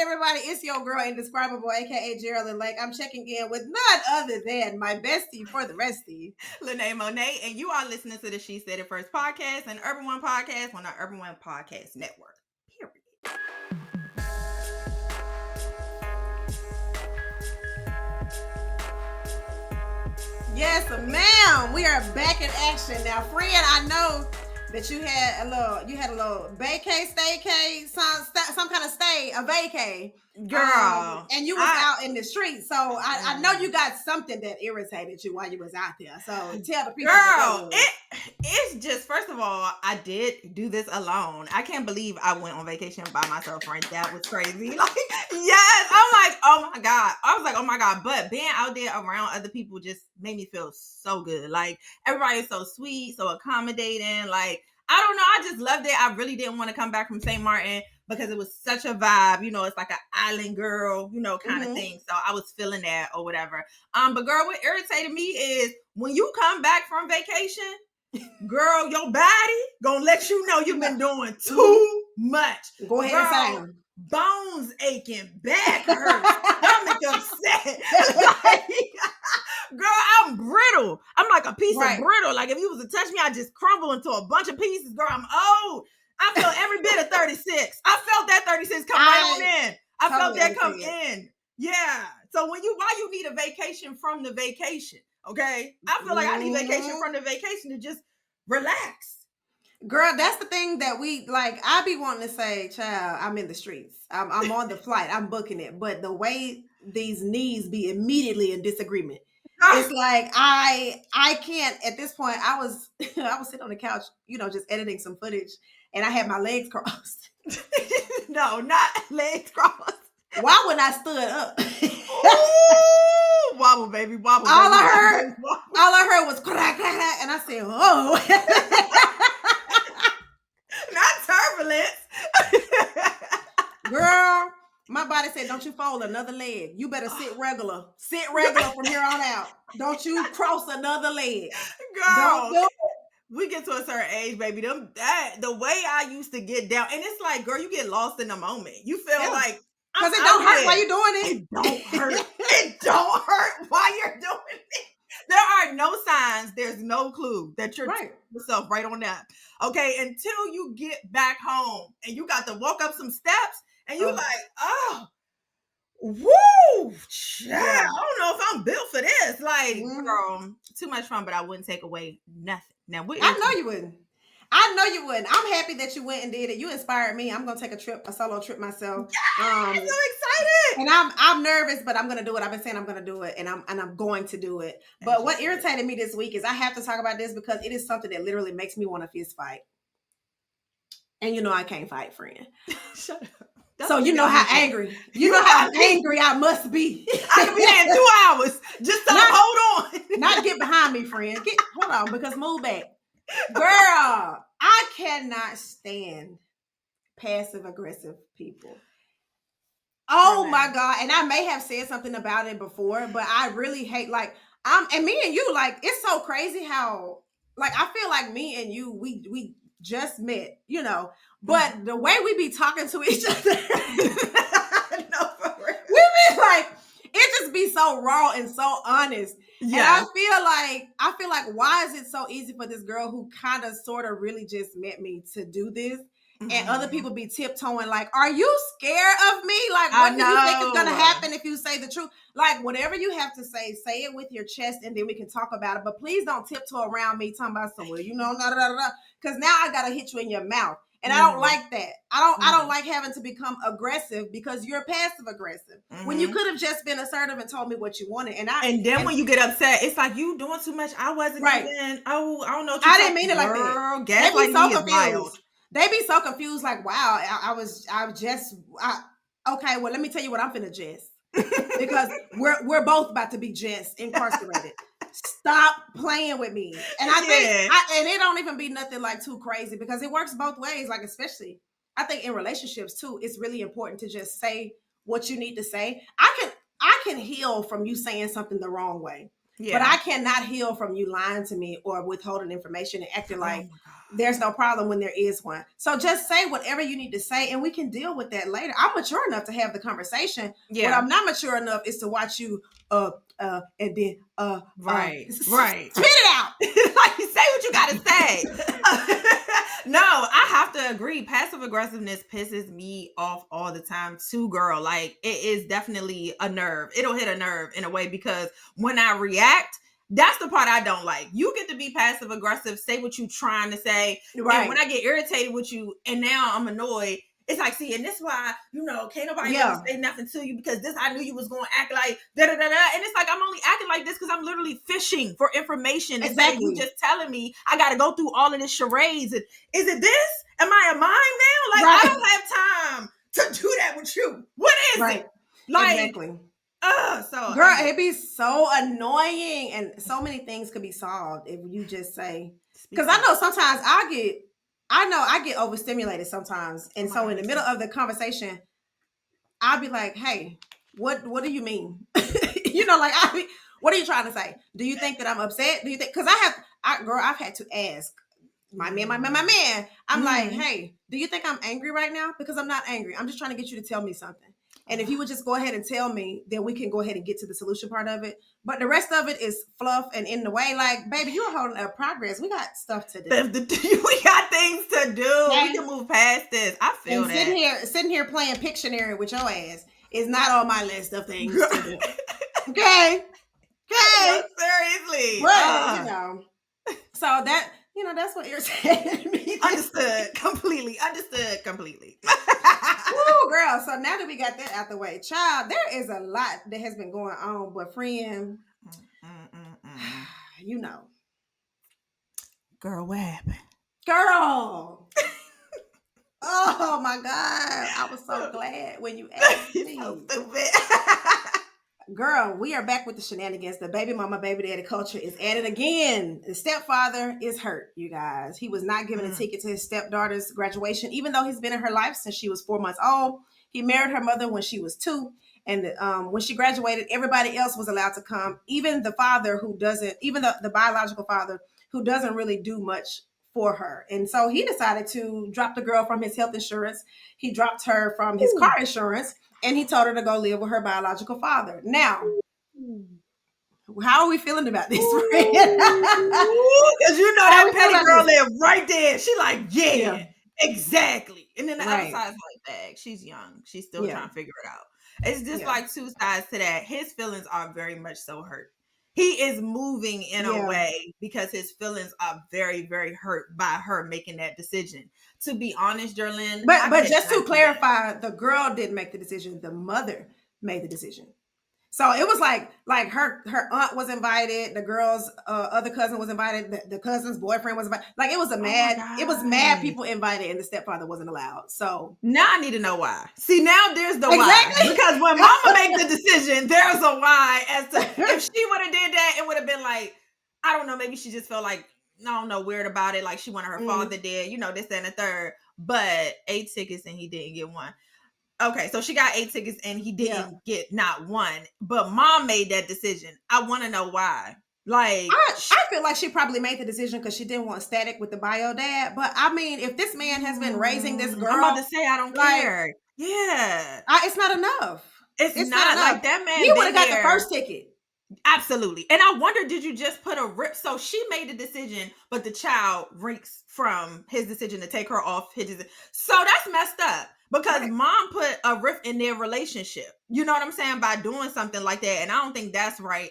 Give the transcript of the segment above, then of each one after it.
everybody? It's your girl, Indescribable, aka Jerrilyn and Lynee. I'm checking in with none other than my bestie for the restie, Lynee Monet, and you are listening to the She Said It First podcast and Urban One podcast on the Urban One Podcast Network. Period. Yes, ma'am. We are back in action now, friend. I know that you had a little vacay, staycay, some kind of stay, a vacay, girl, and you was out in the street. So I know you got something that irritated you while you was out there. So tell the people. Girl, it's just, first of all, I did do this alone. I can't believe I went on vacation by myself, friend. That was crazy. Like, yes, I'm like, oh my God. I was like, oh my God. But being out there around other people just made me feel so good. Like, everybody is so sweet, so accommodating. Like, I don't know. I just loved it. I really didn't want to come back from St. Martin because it was such a vibe. You know, it's like an island girl, you know, kind of thing. So I was feeling that or whatever. But girl, what irritated me is when you come back from vacation, girl, your body gonna let you know you've been doing too much. Go ahead and say them. Bones aching, back hurt, stomach upset. Like, girl, I'm brittle. I'm like a piece of brittle. Like if you was to touch me, I just crumble into a bunch of pieces. Girl, I'm old. I felt every bit of 36. I felt that 36 come right on in. I felt that come in. Yeah. So why you need a vacation from the vacation? Okay. I feel like I need vacation from the vacation to just relax. Girl, that's the thing that we like. I be wanting to say, child, I'm in the streets. I'm on the flight. I'm booking it. But the way these knees be immediately in disagreement. It's like I can't at this point. I was sitting on the couch, you know, just editing some footage, and I had my legs crossed. No, not legs crossed. Why when I stood up? Ooh, wobble, baby, wobble. All I heard was crack, crack, and I said, "Oh." Not turbulence. Girl, my body said, don't you fold another leg. You better sit regular. Sit regular from here on out. Don't you cross another leg. Girl, don't do it. We get to a certain age, baby. The way I used to get down, and it's like, girl, you get lost in the moment. You feel like, because it don't hurt while you're doing it. It don't hurt. It don't hurt while you're doing it. There are no signs. There's no clue that you're yourself right on that. Okay, until you get back home and you got to walk up some steps and you're like, oh, woo, child, I don't know if I'm built for this. Like, girl, too much fun, but I wouldn't take away nothing. Now, I know you wouldn't. I'm happy that you went and did it. You inspired me. I'm gonna take a solo trip myself. I'm so excited. And I'm nervous, but I'm gonna do it. I've been saying I'm gonna do it, and I'm going to do it. But what irritated me this week is I have to talk about this because it is something that literally makes me want to fist fight. And you know I can't fight, friend. Shut up. So you know how angry. You know how angry I must be. I could be there in 2 hours. Just hold on. Not get behind me, friend. Hold on, because move back. Girl, I cannot stand passive aggressive people. Oh my God. And I may have said something about it before, but I really hate and me and you, like, it's so crazy how, like, I feel like me and you, we just met, you know, but the way we be talking to each other, no, for real. We be like, it just be so raw and so honest. Yeah. And I feel like why is it so easy for this girl who kind of sort of really just met me to do this? And other people be tiptoeing like, are you scared of me? Like, what do you think is going to happen if you say the truth? Like, whatever you have to say it with your chest and then we can talk about it. But please don't tiptoe around me talking about somewhere, you know, because now I got to hit you in your mouth. And I don't like that. I don't like having to become aggressive because you're passive aggressive. When you could have just been assertive and told me what you wanted. And then when you get upset, it's like you doing too much. I wasn't even. Oh, I don't know. I didn't mean it like that. They be so confused. They be so confused. Like, wow, okay. Well, let me tell you what I'm finna jest because we're both about to be just incarcerated. Stop playing with me. And I think, and it don't even be nothing like too crazy because it works both ways. Like, especially, I think in relationships too, it's really important to just say what you need to say. I can heal from you saying something the wrong way, but I cannot heal from you lying to me or withholding information and acting like there's no problem when there is one. So just say whatever you need to say and we can deal with that later. I'm mature enough to have the conversation. Yeah. What I'm not mature enough is to watch you and then right. spit it out. Like, say what you gotta say. No, I have to agree. Passive aggressiveness pisses me off all the time too, girl. Like, it is definitely a nerve. It'll hit a nerve in a way, because when I react, that's the part I don't like. You get to be passive aggressive, say what you trying to say. Right. And when I get irritated with you and now I'm annoyed, it's like, see, and this is why, can't nobody ever say nothing to you, because this, I knew you was going to act like da-da-da-da. And it's like, I'm only acting like this because I'm literally fishing for information. Instead of you just telling me I got to go through all of this charades. And is it this? Am I a mime now? Like, I don't have time to do that with you. What is it? Like, exactly. So girl, it'd be so annoying, and so many things could be solved if you just say, because I know sometimes I get overstimulated sometimes. And so in the middle of the conversation, I'll be like, hey, what do you mean? Like, what are you trying to say? Do you think that I'm upset? Do you think, because I've had to ask my man. I'm like, hey, do you think I'm angry right now? Because I'm not angry. I'm just trying to get you to tell me something. And if you would just go ahead and tell me, then we can go ahead and get to the solution part of it. But the rest of it is fluff and in the way. Like, baby, you're holding up progress. We got stuff to do. We got things to do. Okay. We can move past this. I feel that. Sitting here playing Pictionary with your ass is not on my list of things to do. Okay? No, seriously. But, so that... that's what you're saying to me. Understood completely. Woo, girl. So now that we got that out the way, child, there is a lot that has been going on. But friend, girl, what happened? Girl. Oh my God. I was so glad when you asked me. So stupid. Girl, we are back with the shenanigans. The baby mama, baby daddy culture is at it again. The stepfather is hurt, you guys. He was not given a ticket to his stepdaughter's graduation, even though he's been in her life since she was 4 months old. He married her mother when she was 2. And when she graduated, everybody else was allowed to come. Even the father the biological father who doesn't really do much for her. And so he decided to drop the girl from his health insurance. He dropped her from his car insurance. And he told her to go live with her biological father. Now, how are we feeling about this, friend? Because that petty girl lived right there. She like, yeah, exactly. And then the other side's like, dang, she's young. She's still trying to figure it out. It's just like two sides to that. His feelings are very much so hurt. He is moving in a way because his feelings are very, very hurt by her making that decision. To be honest, Jerrilyn. But just to clarify, the girl didn't make the decision. The mother made the decision. So it was like her aunt was invited. The girl's other cousin was invited. The cousin's boyfriend was invited. Like, it was mad people invited, and the stepfather wasn't allowed. So now I need to know why. See, now there's the why. Because when mama made the decision, there's a why. As to if she would have did that, it would have been like, I don't know, maybe she just felt like, I don't know, weird about it. Like she wanted her father dead, this, that, and the third. But 8 tickets and he didn't get one. Okay, so she got 8 tickets and he didn't get not one. But mom made that decision. I want to know why. Like, I feel like she probably made the decision because she didn't want static with the bio dad. But I mean, if this man has been raising this girl, I'm about to say I don't care. Yeah, it's not enough. It's not enough. Like that man. He would have got the first ticket. Absolutely. And I wonder, did you just put a rip? So she made the decision, but the child reeks from his decision to take her off his. So that's messed up because mom put a rift in their relationship. You know what I'm saying? By doing something like that. And I don't think that's right.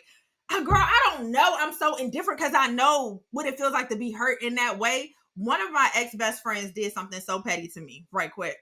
Girl, I don't know. I'm so indifferent because I know what it feels like to be hurt in that way. One of my ex-best friends did something so petty to me. Real quick.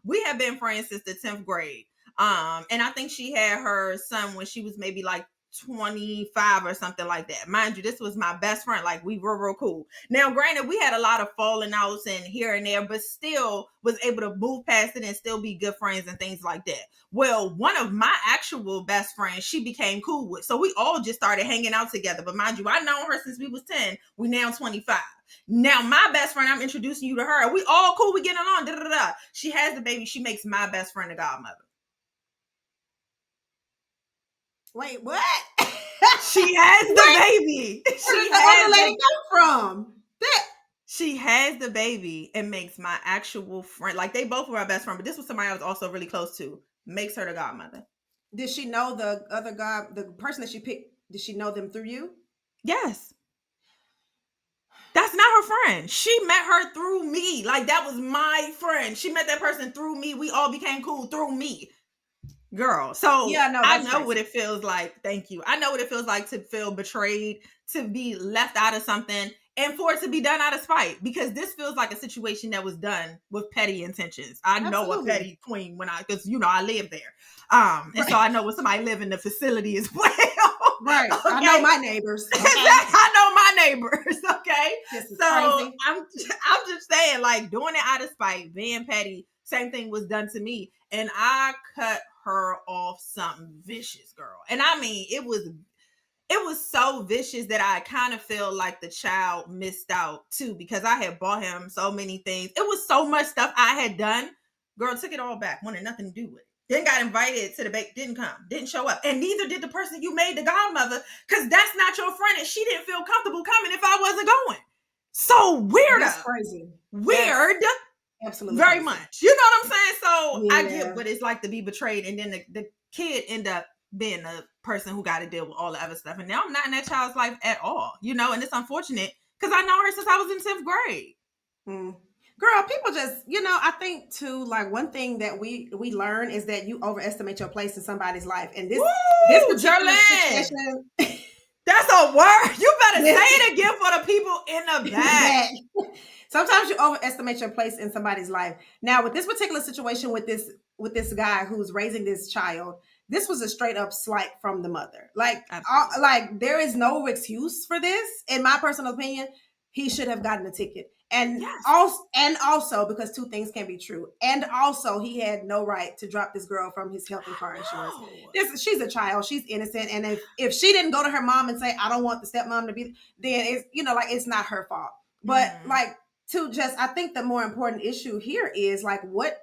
We have been friends since the 10th grade. And I think she had her son when she was maybe like 25 or something like that. Mind you, this was my best friend. Like, we were real cool. Now, granted, we had a lot of falling outs and here and there, but still was able to move past it and still be good friends and things like that. Well, one of my actual best friends, she became cool with. So we all just started hanging out together. But mind you, I known her since we was 10. We now 25. Now, my best friend, I'm introducing you to her. We all cool. We getting along. Da, da, da. She has the baby. She makes my best friend a godmother. Wait, what? She has the baby. Where did the other lady come from? She has the baby and makes my actual friend, like they both were my best friend, but this was somebody I was also really close to, makes her the godmother. Did she know the other guy, the person that she picked? Did she know them through you? Yes. That's not her friend. She met her through me. Like, that was my friend. She met that person through me. We all became cool through me. Girl. So yeah, no, I know what it feels like. Thank you. I know what it feels like to feel betrayed, to be left out of something, and for it to be done out of spite. Because this feels like a situation that was done with petty intentions. I know a petty queen because I live there. And so I know when somebody live in the facility as well. Right. Okay. I know my neighbors. Okay? I know my neighbors. Okay. This is so crazy. I'm just saying, like, doing it out of spite, being petty, same thing was done to me. And I cut her off something vicious, girl. And I mean, it was so vicious that I kind of feel like the child missed out too, because I had bought him so many things. It was so much stuff I had done. Girl took it all back, wanted nothing to do with it. Then got invited to the bake, didn't come, didn't show up. And neither did the person you made the godmother, because that's not your friend, and she didn't feel comfortable coming if I wasn't going. So weird. That's crazy. Weird. That's absolutely very crazy. much. You know what I'm saying? So yeah. I get what it's like to be betrayed, and then the kid end up being the person who got to deal with all the other stuff. And now I'm not in that child's life at all, and it's unfortunate because I know her since I was in 10th grade. Girl, people just, I think too, like one thing that we learn is that you overestimate your place in somebody's life. And this particular situation, that's a word. You better say it again for the people in the back. Sometimes you overestimate your place in somebody's life. Now, with this particular situation with this guy who's raising this child, this was a straight up slight from the mother. Like there is no excuse for this. In my personal opinion, he should have gotten a ticket. And also because two things can be true. And also he had no right to drop this girl from his health and car insurance. She's a child. She's innocent. And if she didn't go to her mom and say, I don't want the stepmom to be, then it's, it's not her fault. But I think the more important issue here is like, what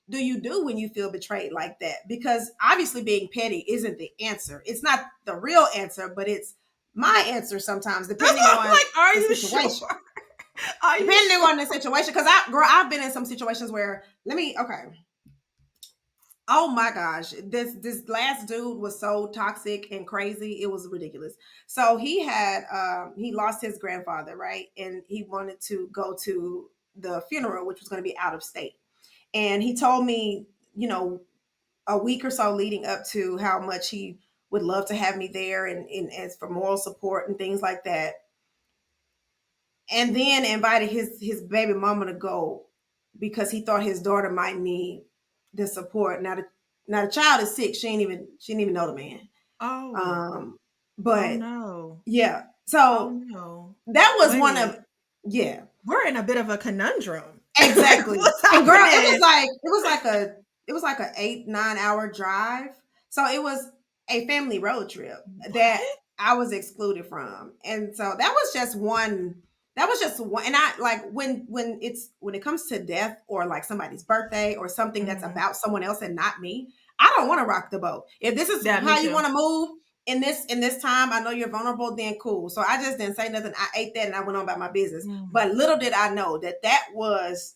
do you do when you feel betrayed like that? Because obviously being petty isn't the answer. It's not the real answer, but it's my answer sometimes, depending on the situation. Sure? Depending on the situation, because I've been in some situations where oh my gosh, this last dude was so toxic and crazy, it was ridiculous. So he lost his grandfather, right, and he wanted to go to the funeral, which was going to be out of state, and he told me, a week or so leading up to how much he would love to have me there and as for moral support and things like that. And then invited his baby mama to go because he thought his daughter might need the support. Now the child is sick. She didn't even know the man. Yeah. So that was we're in a bit of a conundrum. Exactly. And girl, it was like a 8-9 hour drive. So it was a family road trip that I was excluded from. And so that was just one. And I like when it comes to death or like somebody's birthday or something that's about someone else and not me, I don't want to rock the boat. If this is how you want to move in this time, I know you're vulnerable, then cool. So I just didn't say nothing. I ate that and I went on about my business. But little did I know that was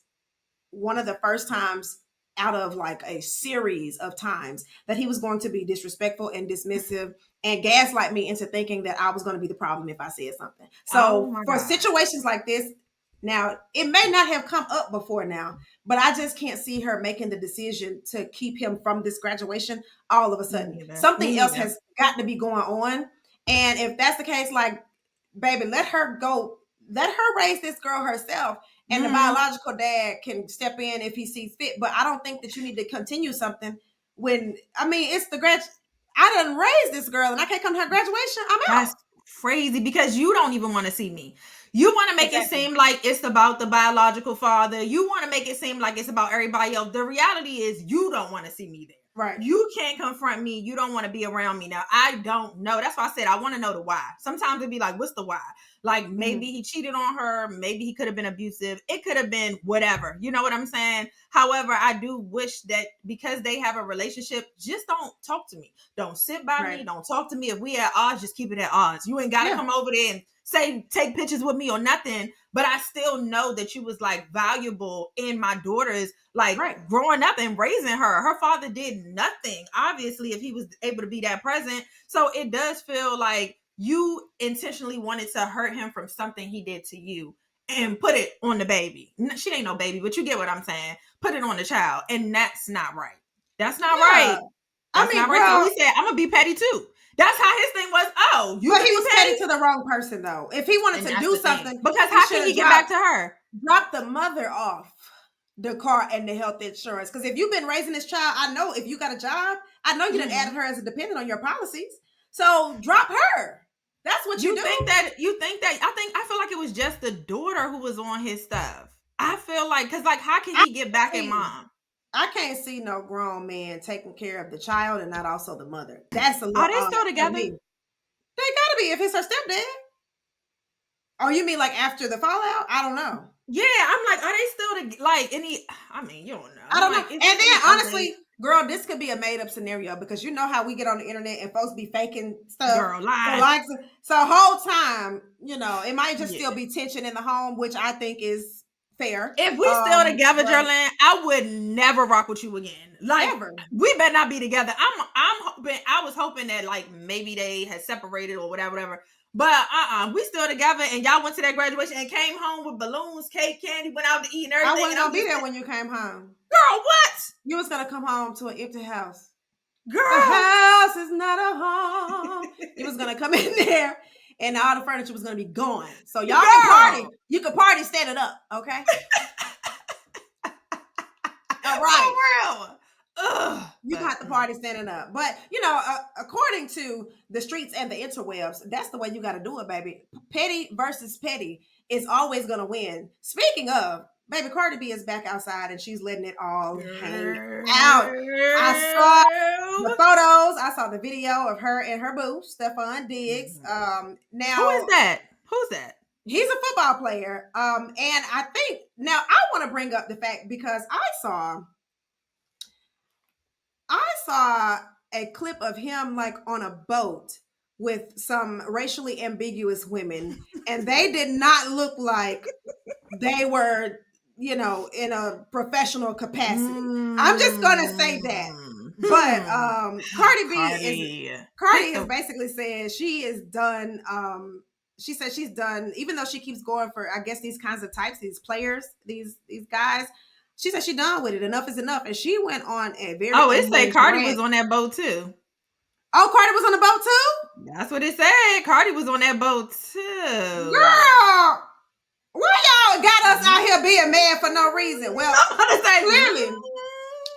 one of the first times out of like a series of times that he was going to be disrespectful and dismissive and gaslight me into thinking that I was going to be the problem if I said something. So for situations like this, now it may not have come up before now, but I just can't see her making the decision to keep him from this graduation all of a sudden. Something else has got to be going on. And if that's the case, like, baby, let her go. Let her raise this girl herself. And the biological dad can step in if he sees fit. But I don't think that you need to continue something when, it's the I done raised this girl and I can't come to her graduation. I'm out. That's crazy because you don't even want to see me. You want to make it seem like it's about the biological father. You want to make it seem like it's about everybody else. The reality is you don't want to see me there. Right. You can't confront me. You don't want to be around me. Now, I don't know. That's why I said I want to know the why. Sometimes it'd be like, what's the why? Like, maybe he cheated on her. Maybe he could have been abusive. It could have been whatever. You know what I'm saying? However, I do wish that because they have a relationship, just don't talk to me. Don't sit by me. Don't talk to me. If we at odds, just keep it at odds. You ain't got to come over there and take pictures with me or nothing. But I still know that you was like valuable in my daughter's like growing up and raising her. Her father did nothing, obviously, if he was able to be that present. So it does feel like you intentionally wanted to hurt him from something he did to you and put it on the baby. She ain't no baby, but you get what I'm saying. Put it on the child. And that's not right. That's not right. That's not right. So he said, I'm going to be petty too. That's how his thing was. Oh, you. But he was petty to the wrong person, though. If he wanted to do something, because how can he get back to her? Drop the mother off the car and the health insurance. Because if you've been raising this child, I know if you got a job, I know you done added her as a dependent on your policies. So drop her. That's what you do. I feel like it was just the daughter who was on his stuff. I feel like, because like, how can he get back at mom? I can't see no grown man taking care of the child and not also the mother. That's a little. Are they still together? They gotta be if it's her stepdad. Oh, you mean like after the fallout? I don't know. Yeah, I'm like, are they still like any? I mean, you don't know. I don't know. And then honestly, girl, this could be a made up scenario because you know how we get on the internet and folks be faking stuff. Girl, lies. So whole time, you know, it might just still be tension in the home, which I think is fair. If we still together, Jerrilyn, I would never rock with you again. Like, ever. We better not be together. I was hoping that like maybe they had separated or whatever. But we still together, and y'all went to that graduation and came home with balloons, cake, candy, went out to eat and everything. I wasn't gonna be there when you came home. Girl, what? You was gonna come home to an empty house. Girl, the house is not a home. You was gonna come in there, and all the furniture was gonna be gone. So y'all can party. You can party standing up, okay? All right. For real. You got the party standing up. But, you know, according to the streets and the interwebs, that's the way you got to do it, baby. Petty versus petty is always going to win. Speaking of, baby, Cardi B is back outside and she's letting it all hang out. I saw the photos. I saw the video of her and her boo, Stephon Diggs. Now, who is that? Who's that? He's a football player. And I think, now I want to bring up the fact because I saw a clip of him like on a boat with some racially ambiguous women, and they did not look like they were, you know, in a professional capacity. I'm just gonna say that. But Cardi has basically said she is done. She said she's done, even though she keeps going for, I guess, these kinds of types, these players, these guys. She said she's done with it. Enough is enough. And she went on a very... Oh, it said Cardi was on that boat too. Oh, Cardi was on the boat too? That's what it said. Cardi was on that boat too. Girl! Why y'all got us out here being mad for no reason? Well,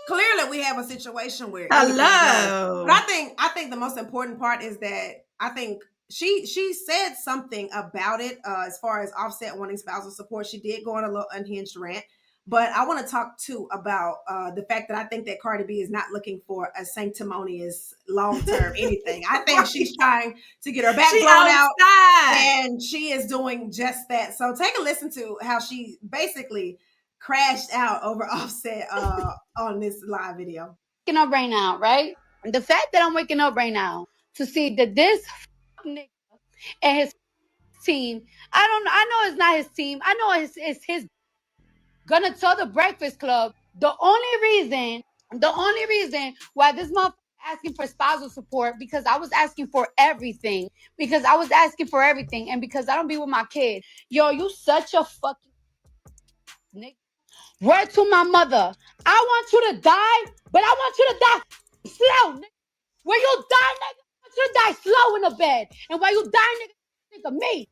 clearly we have a situation where... Hello! But I think the most important part is that I think she said something about it as far as Offset wanting spousal support. She did go on a little unhinged rant. But I want to talk too about the fact that I think that Cardi B is not looking for a sanctimonious long-term anything. I think she's trying to get her back blown out, and she is doing just that. So take a listen to how she basically crashed out over Offset on this live video. Waking up right now, right? The fact that I'm waking up right now to see that this nigga and his team, I know it's not his team. I know it's his. Gonna tell the Breakfast Club the only reason why this motherfucker asking for spousal support because I was asking for everything. And because I don't be with my kid. Yo, you such a fucking nigga. Word to my mother. I want you to die, but I want you to die slow, nigga. When you die, nigga, I want you to die slow in the bed. And while you die, nigga, think of me.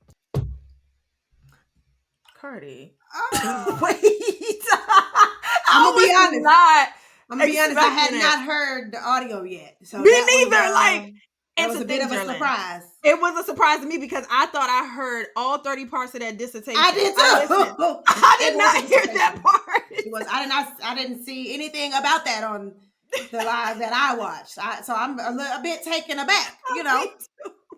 Cardi. Wait. I'm gonna be honest. I had not heard the audio yet. So me neither. It was a bit of a surprise. It was a surprise to me because I thought I heard all 30 parts of that dissertation. I did too. I did not hear that part. I didn't see anything about that on the live that I watched. So I'm a bit taken aback, you know.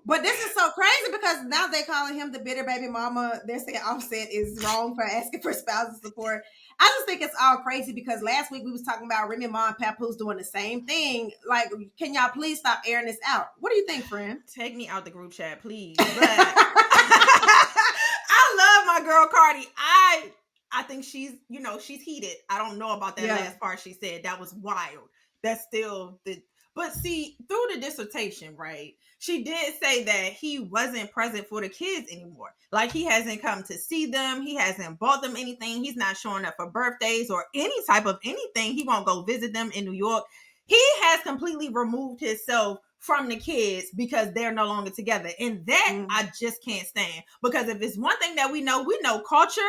But this is so crazy because now they're calling him the bitter baby mama. They're saying Offset is wrong for asking for spousal support. I just think it's all crazy because last week we was talking about Remy Ma and Papoose doing the same thing. Like, can y'all please stop airing this out? What do you think, friend? Take me out the group chat, please. But I love my girl Cardi. I think she's heated. I don't know about that last part she said. That was wild. That's still but see, through the dissertation, right? She did say that he wasn't present for the kids anymore. Like, he hasn't come to see them. He hasn't bought them anything. He's not showing up for birthdays or any type of anything. He won't go visit them in New York. He has completely removed himself from the kids because they're no longer together. And that I just can't stand. Because if it's one thing that we know culture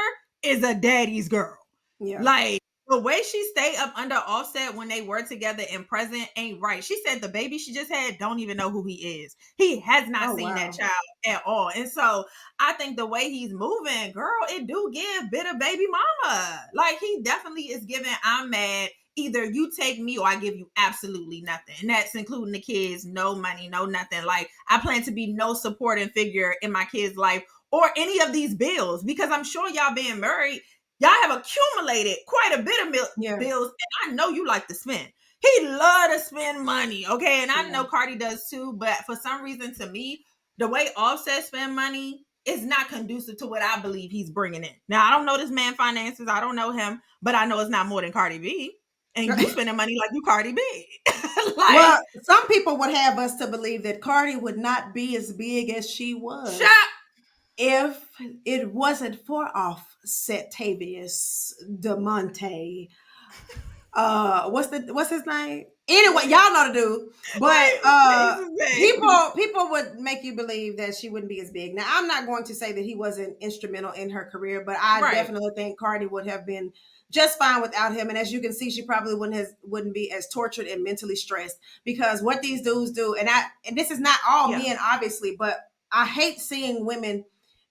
is a daddy's girl. Yeah. Like, the way she stayed up under Offset when they were together and present ain't right. She said the baby she just had don't even know who he is. He has not seen that child at all. And so I think the way he's moving, girl, it do give bitter baby mama. Like, he definitely is giving, I'm mad. Either you take me or I give you absolutely nothing. And that's including the kids, no money, no nothing. Like, I plan to be no supporting figure in my kids' life or any of these bills, because I'm sure y'all being married, y'all have accumulated quite a bit of bills, and I know you like to spend. He love to spend money, okay? And I know Cardi does too, but for some reason, to me, the way Offset spend money is not conducive to what I believe he's bringing in. Now, I don't know this man finances. I don't know him, but I know it's not more than Cardi B. And you spending money like you Cardi B. Well, some people would have us to believe that Cardi would not be as big as she was. If it wasn't for Offsetavious DeMonte, what's his name? Anyway, y'all know the dude. But people would make you believe that she wouldn't be as big. Now, I'm not going to say that he wasn't instrumental in her career, but I definitely think Cardi would have been just fine without him. And as you can see, she probably wouldn't be as tortured and mentally stressed, because what these dudes do, and this is not all men, obviously, but I hate seeing women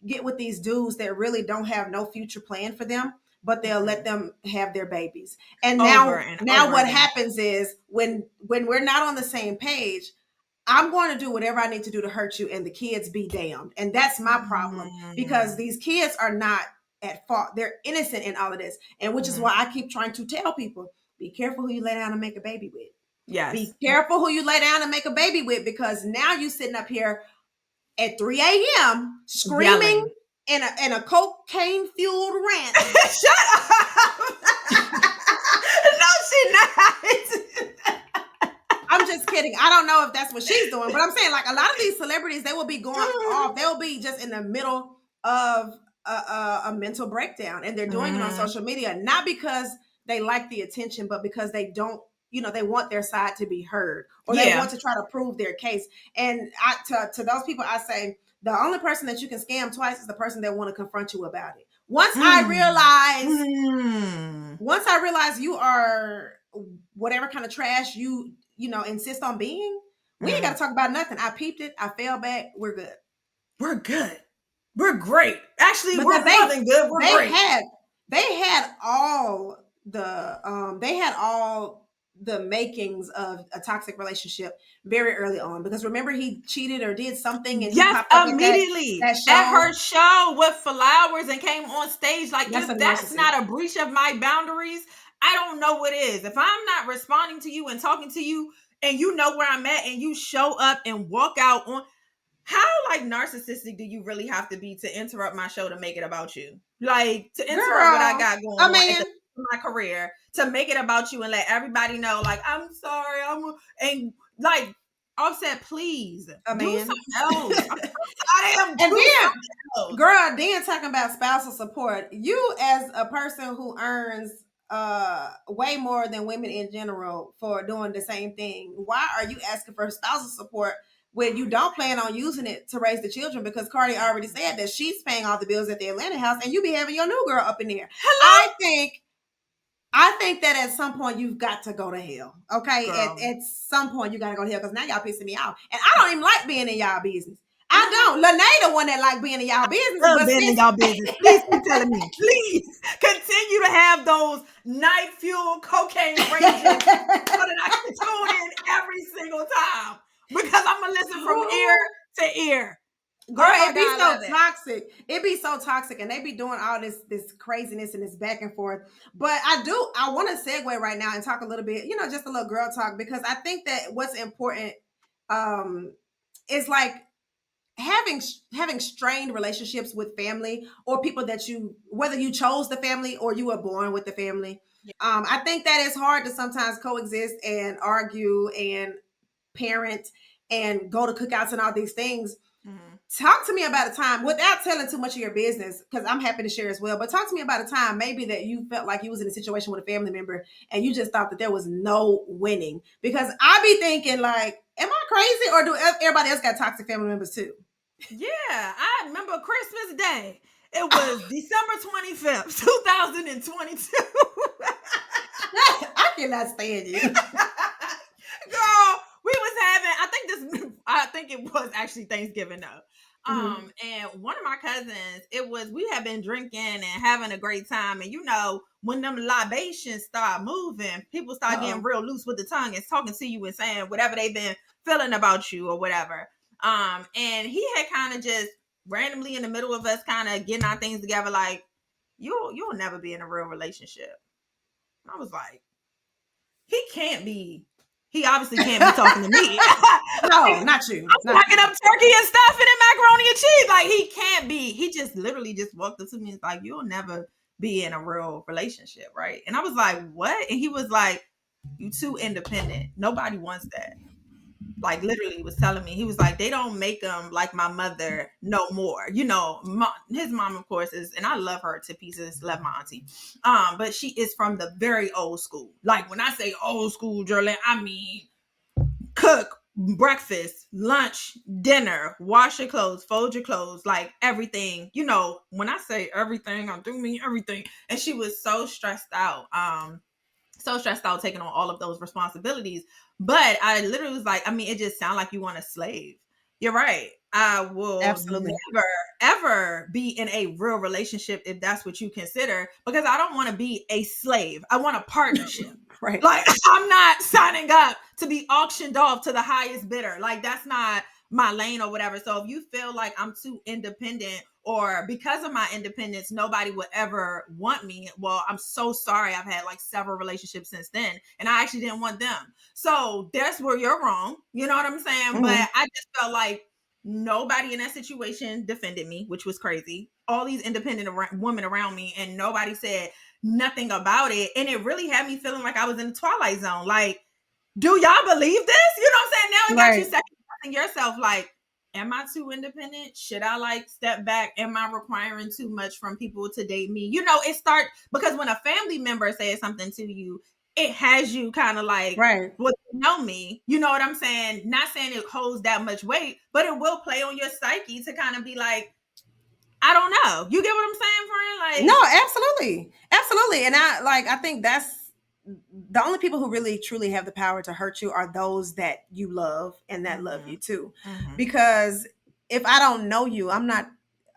get with these dudes that really don't have no future plan for them, but they'll let them have their babies. And now what happens is when we're not on the same page, I'm going to do whatever I need to do to hurt you, and the kids be damned. And that's my problem, because these kids are not at fault. They're innocent in all of this. And which is why I keep trying to tell people, be careful who you lay down and make a baby with. Yes. Be careful who you lay down and make a baby with, because now you sitting up here at 3 a.m. screaming in a cocaine fueled rant. Shut up. No, she not. I'm just kidding. I don't know if that's what she's doing, but I'm saying, like, a lot of these celebrities, they will be going off. They'll be just in the middle of a mental breakdown, and they're doing it on social media, not because they like the attention, but because they don't, they want their side to be heard, or they want to try to prove their case. And to those people, I say, the only person that you can scam twice is the person that want to confront you about it. Once I realize you are whatever kind of trash you insist on being, we ain't got to talk about nothing. I peeped it. I fell back. We're good. We're good. We're great. Actually, we're more than good. We're great. They had all the makings of a toxic relationship very early on, because remember, he cheated or did something, and immediately at her show with flowers and came on stage. Like, if that's not a breach of my boundaries, I don't know what is. If I'm not responding to you and talking to you, and you know where I'm at, and you show up and walk out on, how narcissistic do you really have to be to interrupt my show to make it about you? Like, to interrupt what I got going on in my career, to make it about you and let everybody know, like, I'm sorry, and like, Offset, please do something else. Then talking about spousal support, you as a person who earns way more than women in general for doing the same thing, why are you asking for spousal support when you don't plan on using it to raise the children? Because Cardi already said that she's paying all the bills at the Atlanta house, and you be having your new girl up in there. Hello? I think that at some point you've got to go to hell. Okay, at some point you got to go to hell, because now y'all pissing me off, and I don't even like being in y'all business. I don't. Lynee the one that like being in y'all business, but being in y'all business. Please keep telling me. Please continue to have those night fuel cocaine rages so that I can tune in every single time because I'm gonna listen from ear to ear. Girl, Oh it be God, so toxic. It be so toxic, and they be doing all this craziness and this back and forth. But I want to segue right now and talk a little bit, just a little girl talk, because I think that what's important is like having strained relationships with family or people that whether you chose the family or you were born with the family. I think that it's hard to sometimes coexist and argue and parent and go to cookouts and all these things. Talk to me about a time, without telling too much of your business, because I'm happy to share as well, but talk to me about a time maybe that you felt like you was in a situation with a family member and you just thought that there was no winning. Because I be thinking like, am I crazy, or do everybody else got toxic family members too? Yeah, I remember Christmas Day. It was December 25th, 2022. I cannot stand you. Girl, we was having, I think it was actually Thanksgiving though. And one of my cousins, we had been drinking and having a great time. And when them libations start moving, people start getting real loose with the tongue and talking to you and saying whatever they've been feeling about you or whatever. And he had kind of just randomly in the middle of us kind of getting our things together, like, you'll never be in a real relationship. And I was like, he obviously can't be talking to me. No, not you. I'm packing up turkey and stuff and then macaroni and cheese. Like, he can't be. He just literally just walked up to me and was like, you'll never be in a real relationship, right? And I was like, what? And he was like, you too independent. Nobody wants that. Like, literally was telling me, he was like, they don't make them like my mother no more. His mom, of course, is, and I love her to pieces, love my auntie. But she is from the very old school. Like, when I say old school, Jerrilyn, I mean cook, breakfast, lunch, dinner, wash your clothes, fold your clothes, like everything. When I say everything, I do mean everything. And she was so stressed out. Taking on all of those responsibilities. But I literally was like, it just sounds like you want a slave. You're right. I will Absolutely never, ever be in a real relationship if that's what you consider, because I don't want to be a slave. I want a partnership. right. Like, I'm not signing up to be auctioned off to the highest bidder. Like, that's not my lane or whatever. So if you feel like I'm too independent, or because of my independence, nobody would ever want me, well, I'm so sorry. I've had like several relationships since then, and I actually didn't want them. So that's where you're wrong. You know what I'm saying? But I just felt like nobody in that situation defended me, which was crazy. All these independent women around me, and nobody said nothing about it. And it really had me feeling like I was in the Twilight Zone. Like, do y'all believe this? You know what I'm saying? Now it got you second guessing yourself. Like, am I too independent? Should I like step back? Am I requiring too much from people to date me? It starts because when a family member says something to you, it has you kind of like, right. well, you know me. You know what I'm saying? Not saying it holds that much weight, but it will play on your psyche to kind of be like, I don't know. You get what I'm saying, friend? Like, no, absolutely. And I think that's the only people who really truly have the power to hurt you are those that you love and that love you too. Because if I don't know you, I'm not,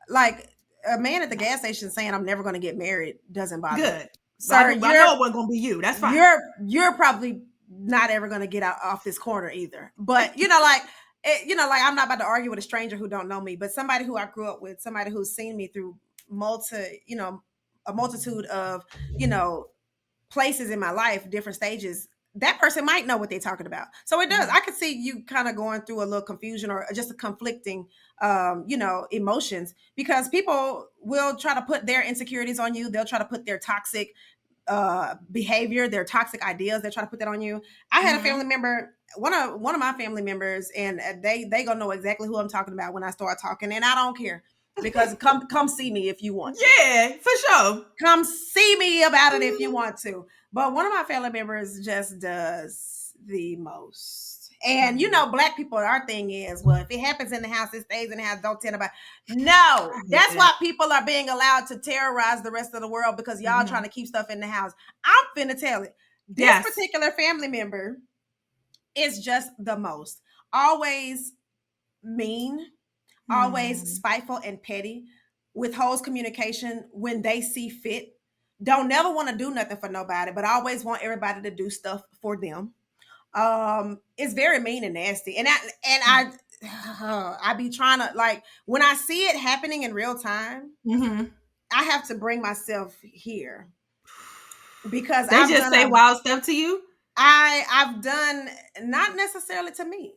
like, a man at the gas station saying I'm never going to get married doesn't bother me. Good. Sir, I know it wasn't going to be you. That's fine. You're probably not ever going to get out off this corner either. But like I'm not about to argue with a stranger who don't know me, but somebody who I grew up with, somebody who's seen me through a multitude of, places in my life, different stages, that person might know what they're talking about. So it does. I could see you kind of going through a little confusion or just a conflicting, emotions, because people will try to put their insecurities on you. They'll try to put their toxic behavior, their toxic ideas. They try to put that on you. I had a family member, one of my family members, and they gonna know exactly who I'm talking about when I start talking, and I don't care. Because come see me if you want to. Yeah, for sure. Come see me about it if you want to. But one of my family members just does the most. And Black people, our thing is, well, if it happens in the house, it stays in the house. Don't tell nobody. No, that's why people are being allowed to terrorize the rest of the world, because y'all trying to keep stuff in the house. I'm finna tell it. This particular family member is just the most. Always mean, always spiteful and petty, withholds communication when they see fit, don't never want to do nothing for nobody, but always want everybody to do stuff for them. It's very mean and nasty. And I be trying to, like, when I see it happening in real time, I have to bring myself here because they just say wild stuff to you. I've done, not necessarily to me,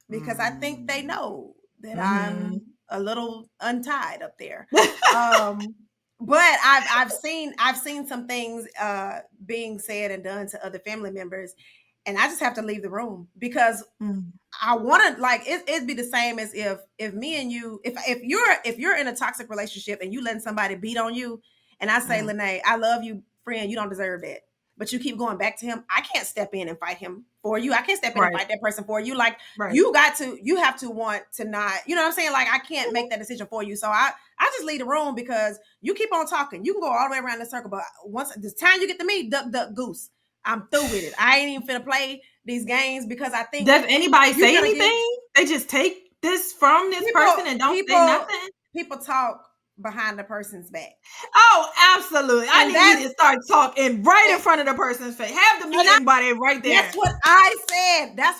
because I think they know that I'm a little untied up there. But I've seen some things being said and done to other family members, and I just have to leave the room because I want to, like, it'd be the same as if me and you, if you're in a toxic relationship and you letting somebody beat on you, and I say, Lynee, I love you, friend, you don't deserve that, but you keep going back to him, I can't step in and fight him for you. I can't step in and fight that person for you. Like, you have to want to not, you know what I'm saying? Like, I can't make that decision for you. So I just leave the room because you keep on talking. You can go all the way around the circle, but once the time you get to me, duck, goose. I'm through with it. I ain't even finna play these games because I think. Does anybody say anything? They just take this from this person and don't say nothing? People talk behind the person's back. Oh, absolutely. I need you to start talking right in front of the person's face. Have the meeting body right there. That's what I said. I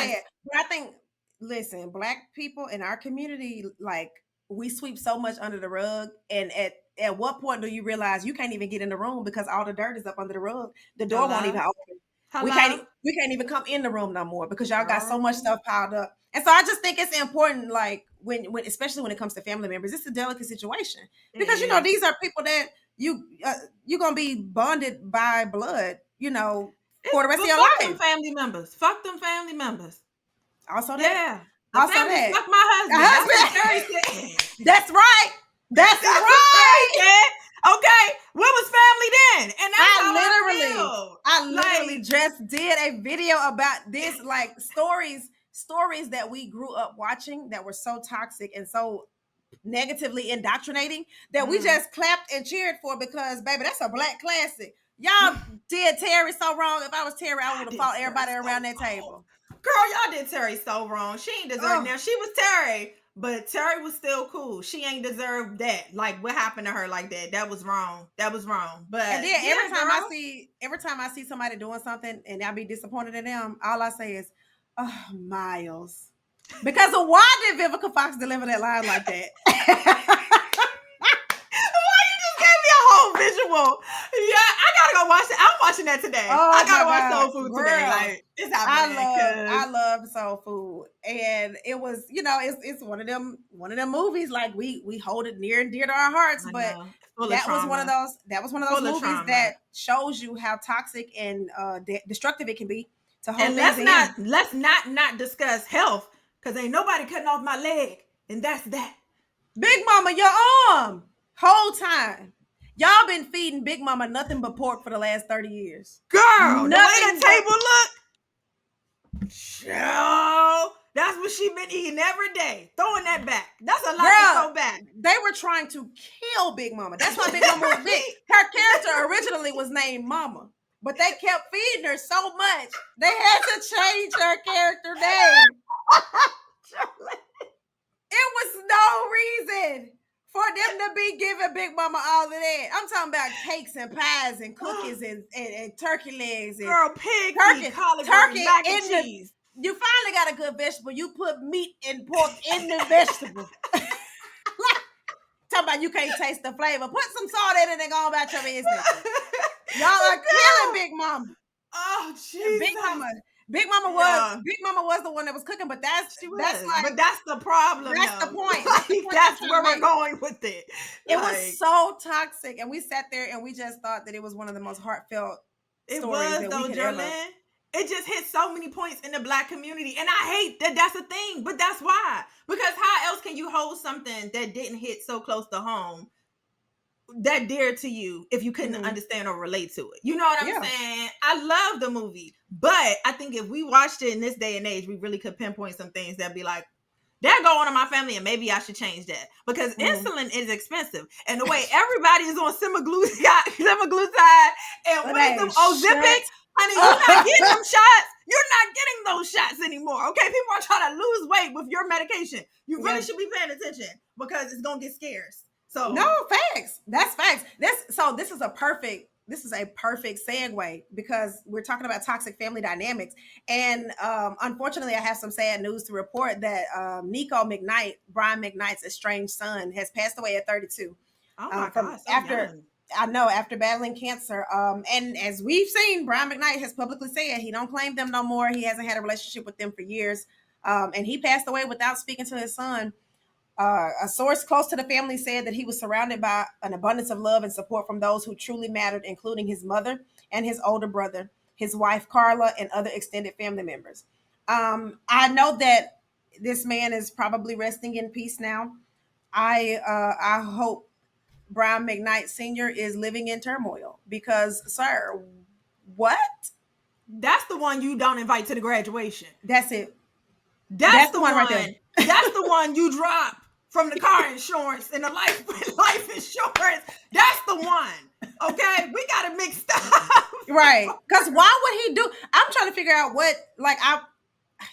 said. But I think, listen, Black people in our community, like, we sweep so much under the rug, and at what point do you realize you can't even get in the room because all the dirt is up under the rug? The door won't even open. We can't even come in the room no more because y'all got so much stuff piled up. And so I just think it's important, like, when especially when it comes to family members, it's a delicate situation because you know these are people that you're gonna be bonded by blood, you know, for the rest of your life. Fuck them family members. Fuck them family members. Also that. Yeah. Also that. Fuck my husband. That's right. That's right. Okay, what was family then? And that's I literally just did a video about this, like, stories that we grew up watching that were so toxic and so negatively indoctrinating that we just clapped and cheered for because, baby, that's a Black classic. Y'all did Terry so wrong. If I was Terry, I would have fought everybody around that table. Girl, y'all did Terry so wrong. She ain't deserve now. She was Terry, but Terry was still cool. She ain't deserved that. Like, what happened to her like that? That was wrong. But and then every time I see somebody doing something and I be disappointed in them, all I say is, oh, Miles. Because of why did Vivica Fox deliver that line like that? Why you just gave me a whole visual? Yeah, I gotta go watch it. I'm watching that today. I gotta watch Soul Food today. Like, it's happening. I love Soul Food, and it was, you know, it's one of them movies, like, we hold it near and dear to our hearts. But that was one of those movies that shows you how toxic and destructive it can be to hold things in. And let's not discuss health, because ain't nobody cutting off my leg, and that's that. Big Mama, your arm whole time. Y'all been feeding Big Mama nothing but pork for the last 30 years. Girl, the way the table look. Chill. That's what she been eating every day. Throwing that back. That's a lot to throw back. They were trying to kill Big Mama. That's why Big Mama was big. Her character originally was named Mama, but they kept feeding her so much, they had to change her character name. It was no reason for them to be giving Big Mama all of that. I'm talking about cakes and pies and cookies and turkey legs and turkey, mac and cheese. You finally got a good vegetable. You put meat and pork in the vegetable. Talking about you can't taste the flavor. Put some salt in it and go about your business. Y'all are killing Big Mama. Oh, jeez. Big Mama was the one that was cooking, but that's the problem. That's the point. That's where we're going with it. It was so toxic, and we sat there and we just thought that it was one of the most heartfelt stories that we could ever. It just hit so many points in the Black community, and I hate that that's a thing, but that's why. Because how else can you hold something that didn't hit so close to home, that dear to you, if you couldn't understand or relate to it? You know what I'm saying? I love the movie, but I think if we watched it in this day and age, we really could pinpoint some things that'd be like, that go on in my family, and maybe I should change that, because insulin is expensive, and the way everybody is on semaglutide and with some Ozempic, Honey, you're not getting them shots. You're not getting those shots anymore. Okay, people are trying to lose weight with your medication. You really should be paying attention because it's gonna get scarce. So no, facts. That's facts. This is a perfect segue because we're talking about toxic family dynamics. And unfortunately, I have some sad news to report that Nikolas McKnight, Brian McKnight's estranged son, has passed away at 32. Oh my God! So after young. I know, after battling cancer. And as we've seen, Brian McKnight has publicly said he don't claim them no more. He hasn't had a relationship with them for years. And he passed away without speaking to his son. A source close to the family said that he was surrounded by an abundance of love and support from those who truly mattered, including his mother and his older brother, his wife Carla, and other extended family members. I know that this man is probably resting in peace now. I hope Brian McKnight Sr. is living in turmoil because, sir, what? That's the one you don't invite to the graduation. That's it. That's the one right there. That's the one you drop from the car insurance and the life insurance. That's the one. Okay, we got it mixed up. Right. Because why would he do? I'm trying to figure out what, like,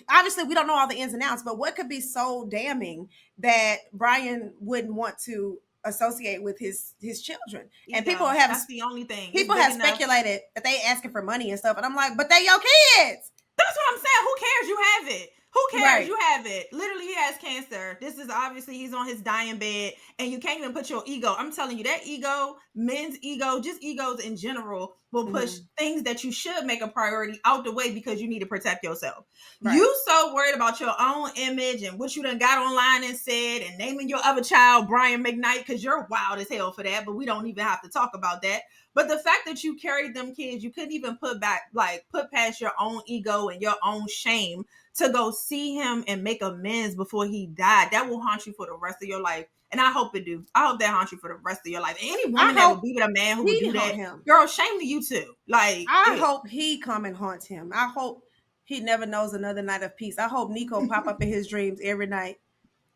obviously we don't know all the ins and outs, but what could be so damning that Brian wouldn't want to associate with his children? And people have, that's the only thing. People have speculated that they asking for money and stuff, and I'm like, but they your kids. That's what I'm saying. Who cares? You have it. Who cares? Right. You have it. Literally, he has cancer. This is obviously he's on his dying bed, and you can't even put your ego. I'm telling you, that ego, men's ego, just egos in general, will push things that you should make a priority out the way because you need to protect yourself. Right. You so worried about your own image and what you done got online and said, and naming your other child Brian McKnight because you're wild as hell for that. But we don't even have to talk about that. But the fact that you carried them kids, you couldn't even put past your own ego and your own shame to go see him and make amends before he died. That will haunt you for the rest of your life. And I hope it do. I hope that haunts you for the rest of your life. Any woman that would be with a man who would do that, girl, shame to you too. Like, I hope he come and haunt him. I hope he never knows another night of peace. I hope Nico pop up in his dreams every night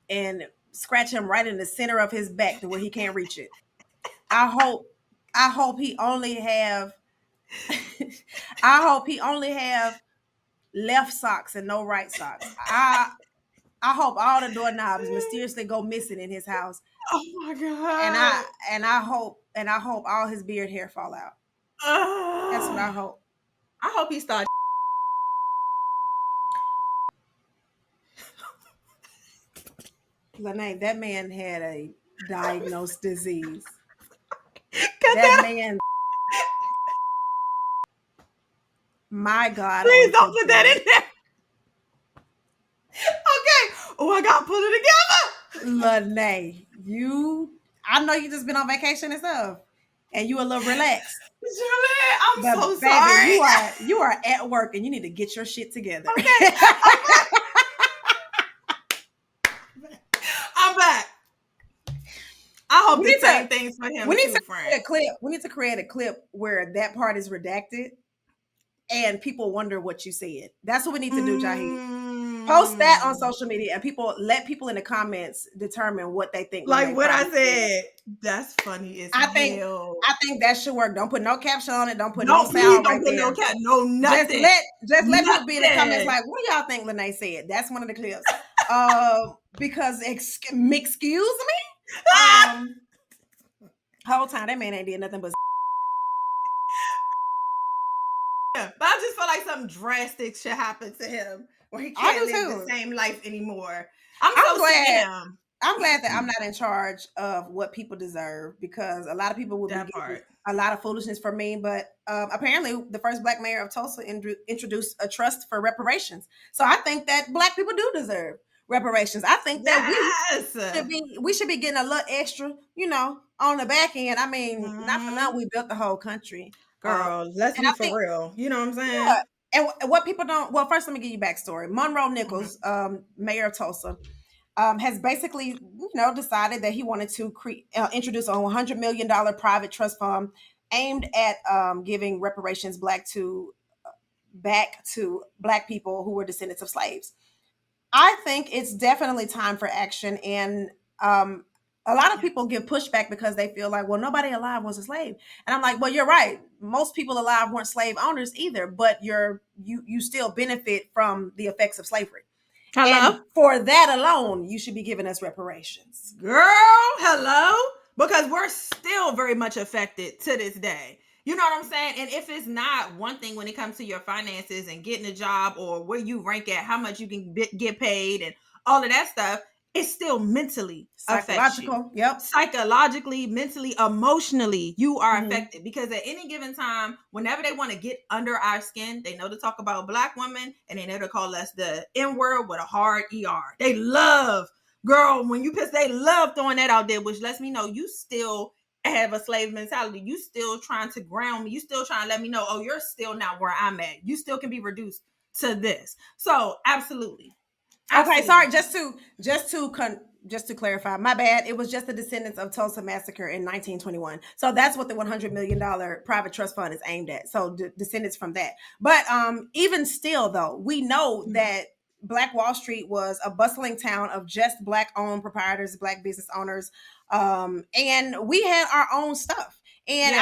and scratch him right in the center of his back to where he can't reach it. I hope he only have left socks and no right socks. I hope all the doorknobs mysteriously go missing in his house. Oh my God. And I hope all his beard hair fall out. That's what I hope. I hope he starts. Lynee, that man had a diagnosed disease. Man. My God. Please don't put that in there. Okay. Oh, I got to pull it together. Lynee, I know you just been on vacation and stuff. And you a little relaxed. I'm so sorry. You are at work and you need to get your shit together. Okay. I'm back. I hope the same things for him. We need to create a clip where that part is redacted and people wonder what you said. That's what we need to do, Jahi. Post that on social media and let people in the comments determine what they think. Like what I said. That's funny as hell. I think that should work. Don't put no caption on it. Don't put no sound right there. No nothing. Just let people be in the comments like, what do y'all think Lynee said? That's one of the clips. Because excuse me. Whole time that man ain't did nothing but. But I just feel like something drastic should happen to him, where he can't live the same life anymore. I'm glad. I'm glad that I'm not in charge of what people deserve because a lot of people will be getting a lot of foolishness from me. But apparently, the first Black mayor of Tulsa introduced a trust for reparations. So I think that Black people do deserve reparations. I think that we should be getting a little extra, on the back end. I mean, not for nothing, we built the whole country. Girl, let's be for real. You know what I'm saying? Yeah. And what people don't, well, first let me give you backstory. Monroe Nichols, mayor of Tulsa, has basically, decided that he wanted to introduce a $100 million private trust fund aimed at giving reparations back to Black people who were descendants of slaves. I think it's definitely time for action. And a lot of people give pushback because they feel like, well, nobody alive was a slave. And I'm like, well, you're right. Most people alive weren't slave owners either, but you still benefit from the effects of slavery. Hello? And for that alone, you should be giving us reparations. Girl, hello? Because we're still very much affected to this day. You know what I'm saying? And if it's not one thing when it comes to your finances and getting a job or where you rank at, how much you can get paid and all of that stuff, it's still mentally affects you. Yep. Psychologically, mentally, emotionally, you are affected because at any given time, whenever they want to get under our skin, they know to talk about Black women and they know to call us the N-word with a hard ER. They love, girl, when you piss, they love throwing that out there, which lets me know you still have a slave mentality. You still trying to ground me. You still trying to let me know, oh, you're still not where I'm at. You still can be reduced to this. So absolutely. Okay, sorry, just to clarify, my bad. It was just the descendants of Tulsa Massacre in 1921. So that's what the $100 million private trust fund is aimed at. So descendants from that. But even still, though, we know that Black Wall Street was a bustling town of just Black-owned proprietors, Black business owners, and we had our own stuff. And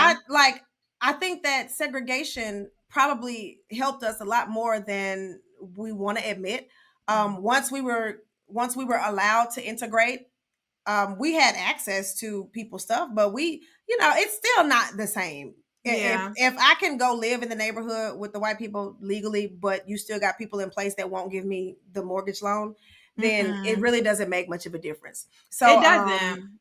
I think that segregation probably helped us a lot more than we want to admit. Once we were allowed to integrate, we had access to people's stuff, but it's still not the same. Yeah. If I can go live in the neighborhood with the white people legally, but you still got people in place that won't give me the mortgage loan, then it really doesn't make much of a difference. So it doesn't.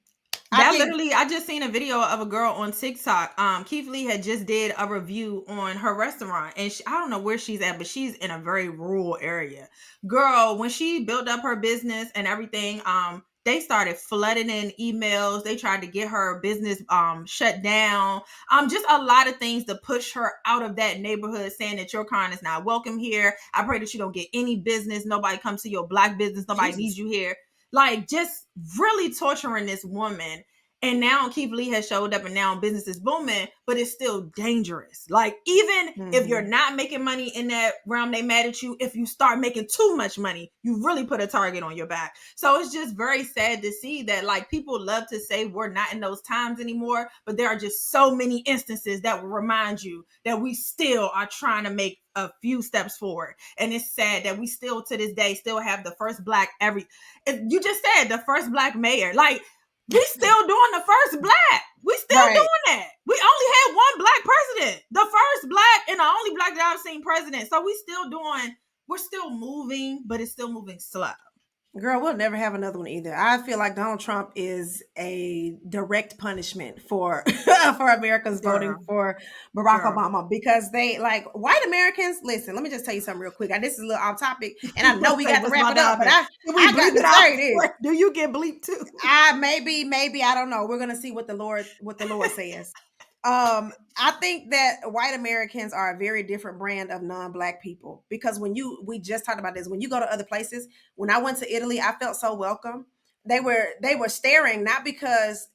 I just seen a video of a girl on TikTok. Keith Lee had just did a review on her restaurant, and I don't know where she's at, but she's in a very rural area. Girl, when she built up her business and everything, they started flooding in emails. They tried to get her business shut down. Just a lot of things to push her out of that neighborhood, saying that your kind is not welcome here. I pray that you don't get any business. Nobody comes to your Black business. Nobody needs you here. Like, just really torturing this woman. And now Keith Lee has showed up and now business is booming, but it's still dangerous. Like, even if you're not making money in that realm, they mad at you. If you start making too much money, you really put a target on your back. So it's just very sad to see that, like, people love to say we're not in those times anymore, but there are just so many instances that will remind you that we still are trying to make a few steps forward. And it's sad that we still to this day still have the first Black you just said the first Black mayor. Like, we still doing the first Black. We still doing that. We only had one Black president, the first Black and the only Black that I've seen president. So we're still moving, but it's still moving slow. Girl, we'll never have another one either. I feel like Donald Trump is a direct punishment for for Americans voting for Barack Obama, because they, like, white Americans. Listen, let me just tell you something real quick. This is a little off topic, and I know we got to wrap it up, but I got to say this. Do you get bleeped too? Maybe I don't know. We're gonna see what the Lord says. I think that white Americans are a very different brand of non-Black people, because we just talked about this. When you go to other places, when I went to Italy, I felt so welcome. They were staring, not because,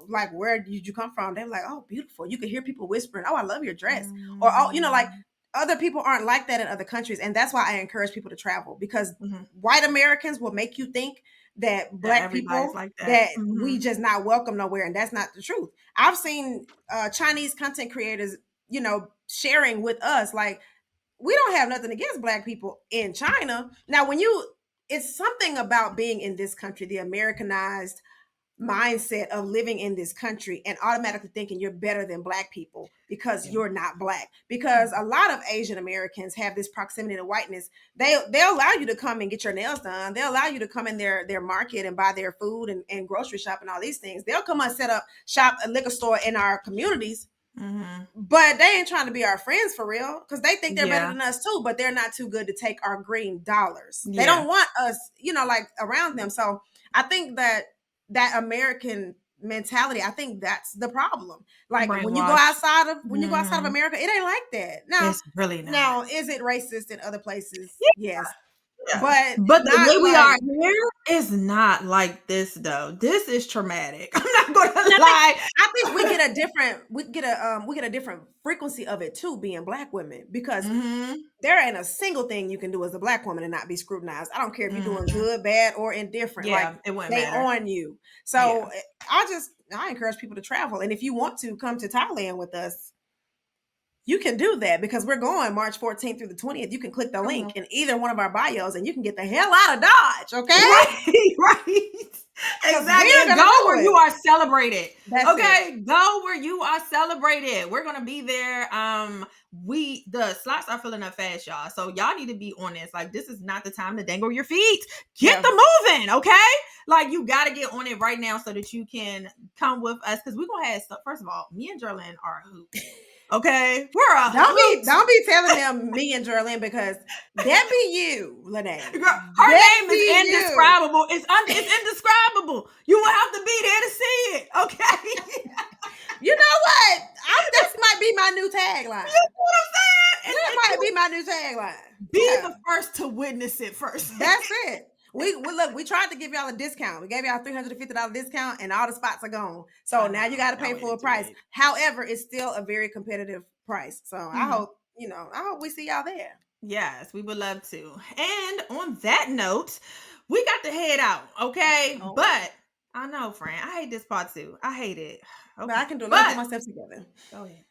like, where did you come from? They were like, oh, beautiful. You could hear people whispering, oh, I love your dress. Or, oh, like, other people aren't like that in other countries. And that's why I encourage people to travel, because white Americans will make you think that Black people like that we just not welcome nowhere, and that's not the truth. I've seen Chinese content creators, sharing with us, like, we don't have nothing against Black people in China. Now, it's something about being in this country, the Americanized mindset of living in this country, and automatically thinking you're better than Black people because you're not Black. Because a lot of Asian Americans have this proximity to whiteness. They'll allow you to come and get your nails done. They'll allow you to come in their market and buy their food and grocery shop and all these things. They'll come and set up shop, a liquor store in our communities. But they ain't trying to be our friends for real, because they think they're better than us too, but they're not too good to take our green dollars. They don't want us, like, around them. So I think that American mentality, I think that's the problem. Like, when you go outside of America, it ain't like that. Now, it's really not. Now, is it racist in other places? Yes. Yeah. But the way we are here is not like this, though. This is traumatic. I'm not not gonna lie. I think we get a different frequency of it too, being Black women, because there ain't a single thing you can do as a Black woman and not be scrutinized. I don't care if you're doing good, bad, or indifferent. Yeah, like it wouldn't they matter. on you. So I encourage people to travel, and if you want to come to Thailand with us, you can do that, because we're going March 14th through the 20th. You can click the link in either one of our bios and you can get the hell out of Dodge, okay? Right. Exactly. And go where you are celebrated. Go where you are celebrated. We're gonna be there. The slots are filling up fast, y'all. So y'all need to be on this. Like, this is not the time to dangle your feet. Get the moving, okay? Like, you gotta get on it right now so that you can come with us, because we're gonna have stuff. First of all, me and Jerrilyn are a hoot. Okay, don't be telling them me and Jerrilyn, because that be you, Lynee. Her name is indescribable. It's indescribable. You will have to be there to see it. Okay. You know what? This might be my new tagline. You know what I'm saying? That might be my new tagline. Be the first to witness it first. That's it. We tried to give y'all a discount. We gave y'all a $350 discount, and all the spots are gone. So now you got to pay full price. However, it's still a very competitive price. So I hope we see y'all there. Yes, we would love to. And on that note, we got to head out, okay? Oh. But I know, friend, I hate this part too. I hate it. Okay. But I can do it. Let me get myself together. Go ahead.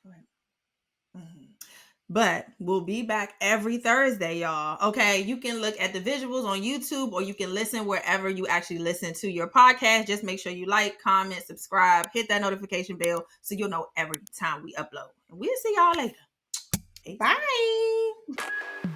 But we'll be back every Thursday, y'all. Okay, you can look at the visuals on YouTube, or you can listen wherever you actually listen to your podcast. Just make sure you like, comment, subscribe, hit that notification bell so you'll know every time we upload. And we'll see y'all later. Bye.